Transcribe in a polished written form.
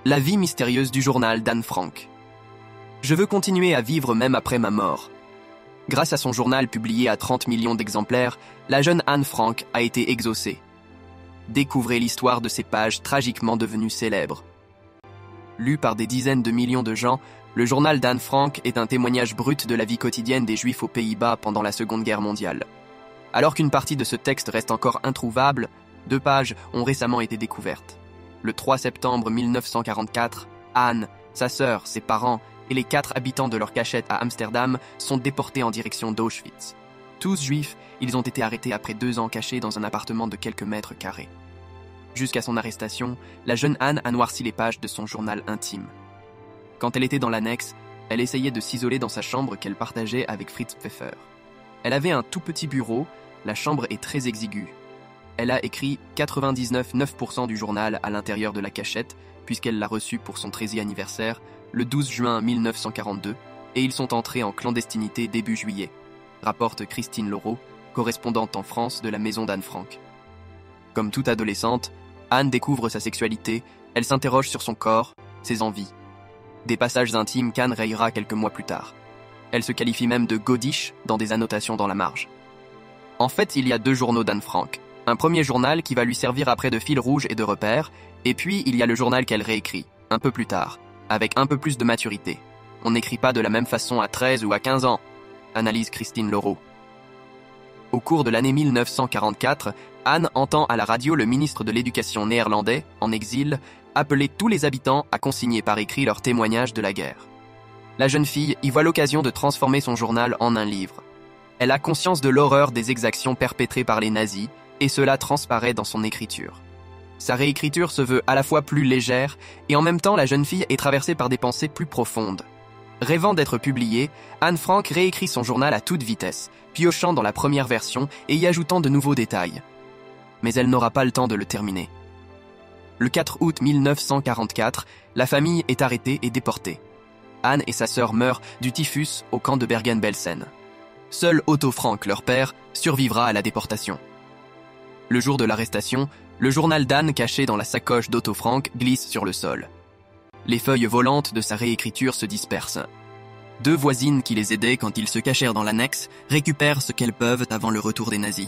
La vie mystérieuse du journal d'Anne Frank. Je veux continuer à vivre même après ma mort. Grâce à son journal publié à 30 millions d'exemplaires, la jeune Anne Frank a été exaucée. Découvrez l'histoire de ces pages tragiquement devenues célèbres. Lu par des dizaines de millions de gens, le journal d'Anne Frank est un témoignage brut de la vie quotidienne des Juifs aux Pays-Bas pendant la Seconde Guerre mondiale. Alors qu'une partie de ce texte reste encore introuvable, 2 pages ont récemment été découvertes. Le 3 septembre 1944, Anne, sa sœur, ses parents et les 4 habitants de leur cachette à Amsterdam sont déportés en direction d'Auschwitz. Tous juifs, ils ont été arrêtés après 2 ans cachés dans un appartement de quelques mètres carrés. Jusqu'à son arrestation, la jeune Anne a noirci les pages de son journal intime. Quand elle était dans l'annexe, elle essayait de s'isoler dans sa chambre qu'elle partageait avec Fritz Pfeffer. Elle avait un tout petit bureau, la chambre est très exiguë. Elle a écrit 99,9% du journal à l'intérieur de la cachette, puisqu'elle l'a reçu pour son 13e anniversaire, le 12 juin 1942, et ils sont entrés en clandestinité début juillet, rapporte Christine Laureau, correspondante en France de la maison d'Anne Frank. Comme toute adolescente, Anne découvre sa sexualité, elle s'interroge sur son corps, ses envies. Des passages intimes qu'Anne rayera quelques mois plus tard. Elle se qualifie même de godiche dans des annotations dans la marge. En fait, il y a 2 journaux d'Anne Frank. Un premier journal qui va lui servir après de fil rouge et de repères, et puis il y a le journal qu'elle réécrit, un peu plus tard, avec un peu plus de maturité. On n'écrit pas de la même façon à 13 ou à 15 ans, analyse Christine Laureau. Au cours de l'année 1944, Anne entend à la radio le ministre de l'Éducation néerlandais, en exil, appeler tous les habitants à consigner par écrit leurs témoignages de la guerre. La jeune fille y voit l'occasion de transformer son journal en un livre. Elle a conscience de l'horreur des exactions perpétrées par les nazis, et cela transparaît dans son écriture. Sa réécriture se veut à la fois plus légère, et en même temps la jeune fille est traversée par des pensées plus profondes. Rêvant d'être publiée, Anne Frank réécrit son journal à toute vitesse, piochant dans la première version et y ajoutant de nouveaux détails. Mais elle n'aura pas le temps de le terminer. Le 4 août 1944, la famille est arrêtée et déportée. Anne et sa sœur meurent du typhus au camp de Bergen-Belsen. Seul Otto Frank, leur père, survivra à la déportation. Le jour de l'arrestation, le journal d'Anne caché dans la sacoche d'Otto Frank glisse sur le sol. Les feuilles volantes de sa réécriture se dispersent. 2 voisines qui les aidaient quand ils se cachèrent dans l'annexe récupèrent ce qu'elles peuvent avant le retour des nazis.